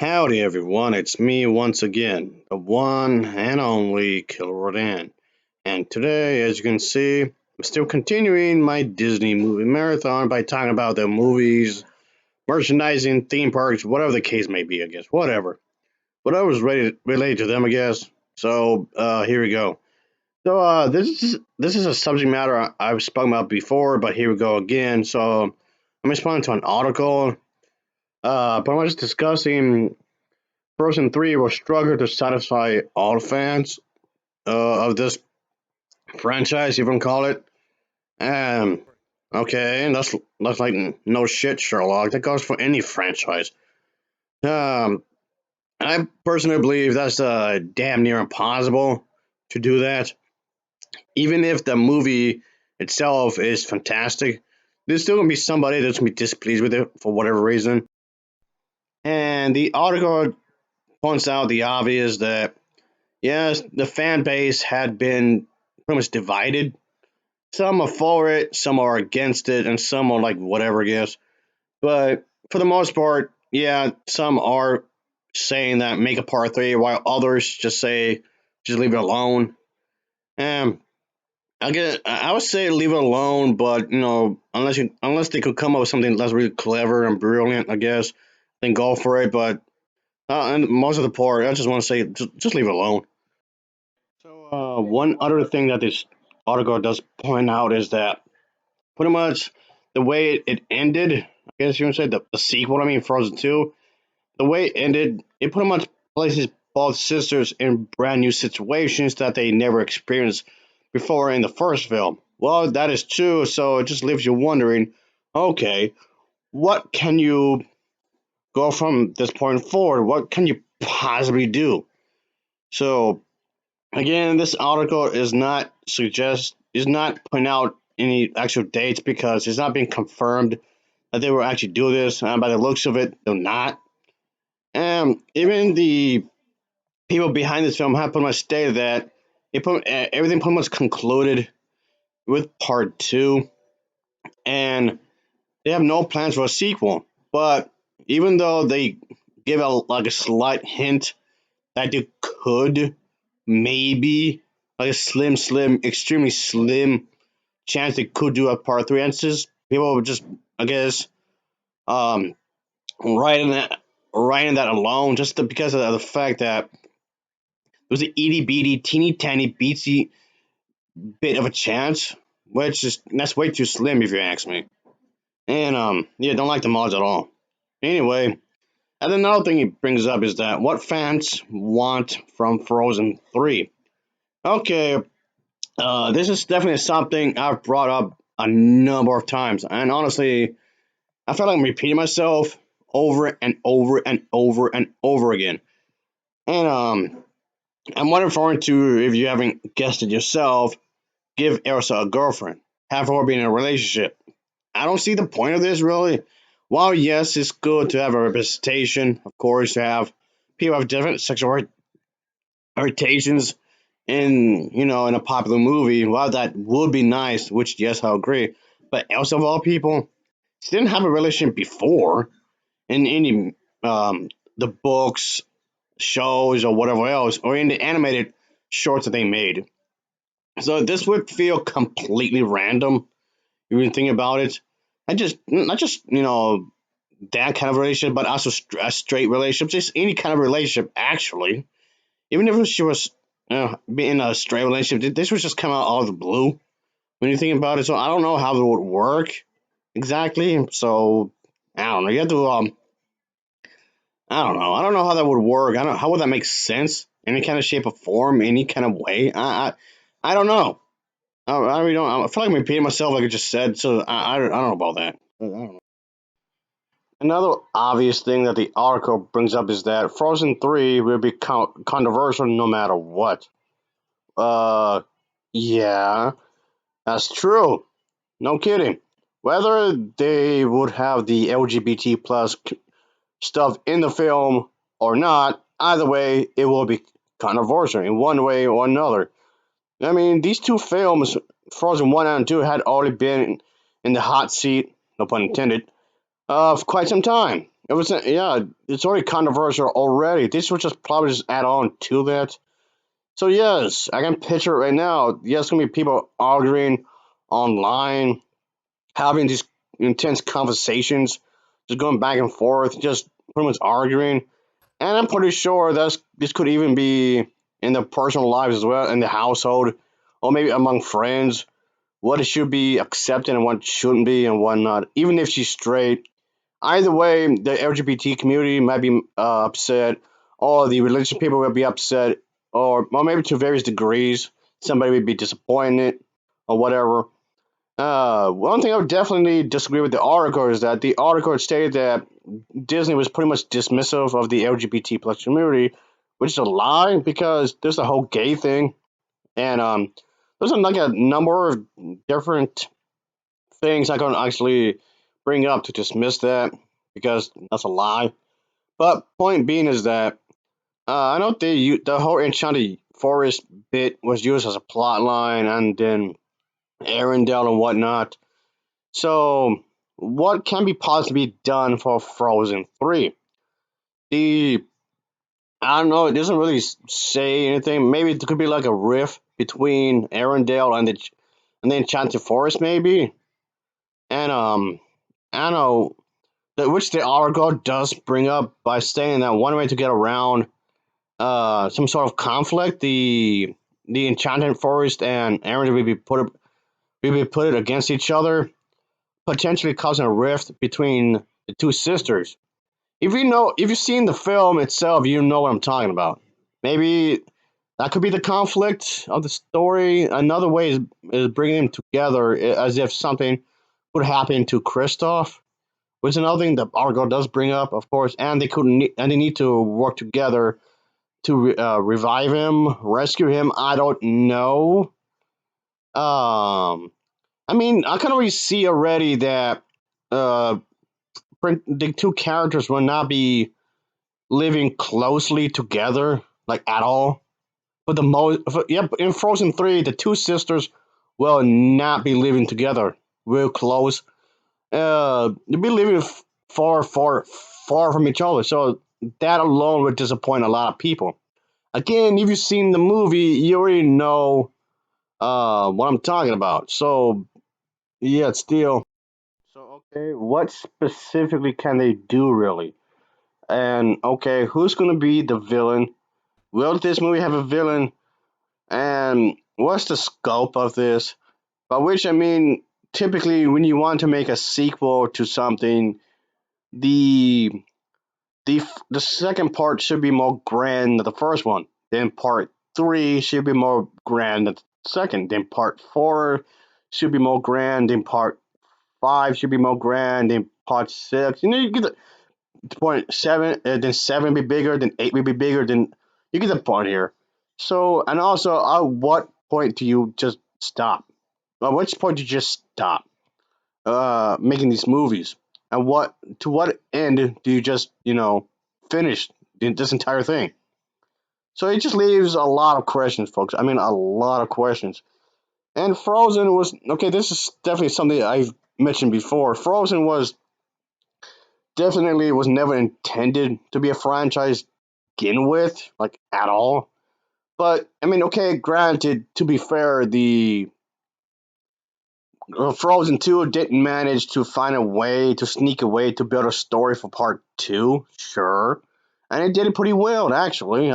Howdy everyone, it's me once again, the one and only Killer Rodan. And today, as you can see, I'm still continuing my Disney movie marathon by talking about the movies, merchandising, theme parks, whatever the case may be, I guess. Whatever. Whatever's related to them, I guess. So, here we go. So, this is a subject matter I've spoken about before, but here we go again. So, I'm responding to an article, pretty much discussing Frozen 3 will struggle to satisfy all fans of this franchise, you can call it. Um, okay, that's like no shit, Sherlock. That goes for any franchise. Um, I personally believe that's damn near impossible to do that. Even if the movie itself is fantastic, there's still gonna be somebody that's gonna be displeased with it for whatever reason. And the article points out the obvious that yes, the fan base had been pretty much divided. Some are for it, some are against it, and some are like whatever, I guess. But for the most part, yeah, some are saying that make a part three, while others just say just leave it alone. And I would say leave it alone, but unless they could come up with something that's really clever and brilliant, I guess, then go for it. But and most of the part, I just want to say just leave it alone. So, one other thing that this article does point out is that pretty much the way it ended, I guess you would say the sequel, I mean, Frozen 2, the way it ended, it pretty much places both sisters in brand new situations that they never experienced before in the first film. Well, that is true, so it just leaves you wondering okay, what can you go from this point forward? What can you possibly do? So, again, this article is not putting out any actual dates because it's not being confirmed that they will actually do this. And by the looks of it, they're not. And even the people behind this film have pretty much stated that everything pretty much concluded with part two, and they have no plans for a sequel. But even though they give a like a slight hint that they could maybe like a slim, extremely slim chance they could do a part three. And it's just people would just, I guess, um, writing that writing that alone just because of the fact that it was an itty bitty, teeny tiny, beatsy bit of a chance, which is that's way too slim if you ask me. And yeah, don't like the mods at all. Anyway, and another thing he brings up is that what fans want from Frozen 3. Okay, this is definitely something I've brought up a number of times, and honestly, I feel like I'm repeating myself over and over and over and over again. And I'm wondering for to if you haven't guessed it yourself, give Elsa a girlfriend, have her be in a relationship. I don't see the point of this really. While yes, it's good to have a representation, of course, to have people have different sexual orientations in a popular movie. While that would be nice, which yes, I agree. But Elsa of all people, she didn't have a relationship before in any the books, shows, or whatever else, or in the animated shorts that they made. So this would feel completely random. If you think about it, I just not just that kind of relationship, but also a straight relationship, just any kind of relationship. Actually, even if she was being a straight relationship, this was just come out of the blue when you think about it. So I don't know how it would work exactly. So I don't know. You have to I don't know. I don't know how that would work. I don't. How would that make sense? Any kind of shape or form, any kind of way. I don't know. I really don't. I feel like I'm repeating myself, like I just said. So I don't know about that. I don't know. Another obvious thing that the article brings up is that Frozen 3 will be controversial no matter what. Uh, yeah, that's true. No kidding. Whether they would have the LGBT plus stuff in the film or not, either way, it will be controversial in one way or another. I mean, these two films, Frozen 1 and 2, had already been in the hot seat, no pun intended, for quite some time. it was yeah, it's already controversial already. This was just probably just add on to that. So yes, I can picture it right now. Yes, gonna be people arguing online, having these intense conversations, just going back and forth, just pretty much arguing. And I'm pretty sure this could even be in the personal lives as well, in the household, or maybe among friends. What it should be accepted and what shouldn't be and what not. Even if she's straight, either way, the LGBT community might be upset, or the religious people will be upset, or maybe to various degrees. Somebody would be disappointed, or whatever. One thing I would definitely disagree with the article is that the article stated that Disney was pretty much dismissive of the LGBT plus community, which is a lie because there's a whole gay thing, and there's like a number of different things I can actually bring up to dismiss that because that's a lie. But point being is that I know the whole Enchanted Forest bit was used as a plot line, and then Arendelle and whatnot. So, what can be possibly done for Frozen 3? The I don't know. It doesn't really say anything. Maybe it could be like a riff between Arendelle and the Enchanted Forest, maybe. And I don't know. Which the article does bring up by saying that one way to get around some sort of conflict, the Enchanted Forest and Arendelle will be put against each other, potentially causing a rift between the two sisters. If you've seen the film itself, you know what I'm talking about. Maybe that could be the conflict of the story. Another way is bringing them together as if something would happen to Kristoff, which is another thing that Argo does bring up, of course, and they need to work together to revive him, rescue him. I don't know. I mean, I can already see already that uh, the two characters will not be living closely together, like at all. For the most, yep, in Frozen 3, the two sisters will not be living together real close. They'll be living far, far, far from each other. So that alone would disappoint a lot of people. Again, if you've seen the movie, you already know what I'm talking about. So yeah, it's still. So okay, what specifically can they do really? And okay, who's gonna be the villain? Will this movie have a villain? And what's the scope of this? By which I mean, typically, when you want to make a sequel to something, the the second part should be more grand than the first one. Then part three should be more grand than the second. Then part four should be more grand. Then part five should be more grand. Then part six. You get the point. Seven. Then seven be bigger. Then eight will be bigger. Then you get the point here. So and also, at what point do you just stop? At which point do you just stop making these movies? And what to what end do you just finish this entire thing? So it just leaves a lot of questions, folks. I mean, a lot of questions. And Frozen was okay. This is definitely something I've mentioned before. Frozen was never intended to be a franchise to begin with, like at all. But I mean, okay, granted. To be fair, the Frozen 2 didn't manage to find a way to sneak away to build a story for part 2, sure. And it did it pretty well, actually.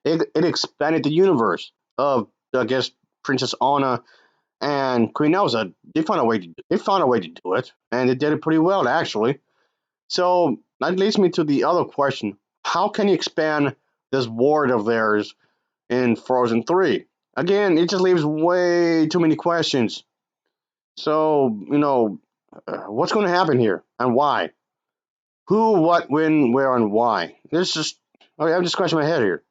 It expanded the universe of, I guess, Princess Anna and Queen Elsa. They found a way to do it, and they did it pretty well, actually. So that leads me to the other question: how can you expand this world of theirs in Frozen 3? Again, it just leaves way too many questions. So, what's going to happen here and why? Who, what, when, where, and why? This just, okay, I'm just scratching my head here.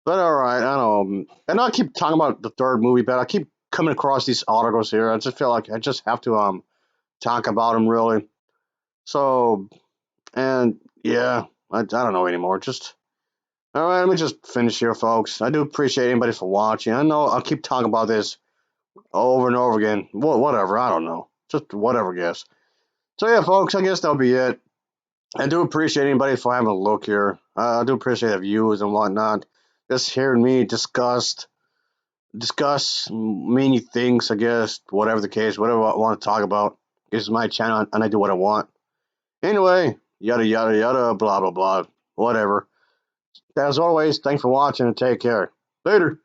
But all right, I don't know. And I keep talking about the third movie, but I keep coming across these articles here. I just feel like I just have to talk about them really. So, and yeah, I don't know anymore. Just all right, let me just finish here, folks. I do appreciate anybody for watching. I know I'll keep talking about this over and over again. Whatever, I don't know. Just whatever, guess. So yeah, folks, I guess that'll be it. I do appreciate anybody for having a look here. I do appreciate the views and whatnot. Just hearing me discuss many things, I guess, whatever the case, whatever I want to talk about. This is my channel and I do what I want. Anyway, yada yada yada, blah blah blah, whatever. As always, thanks for watching and take care. Later.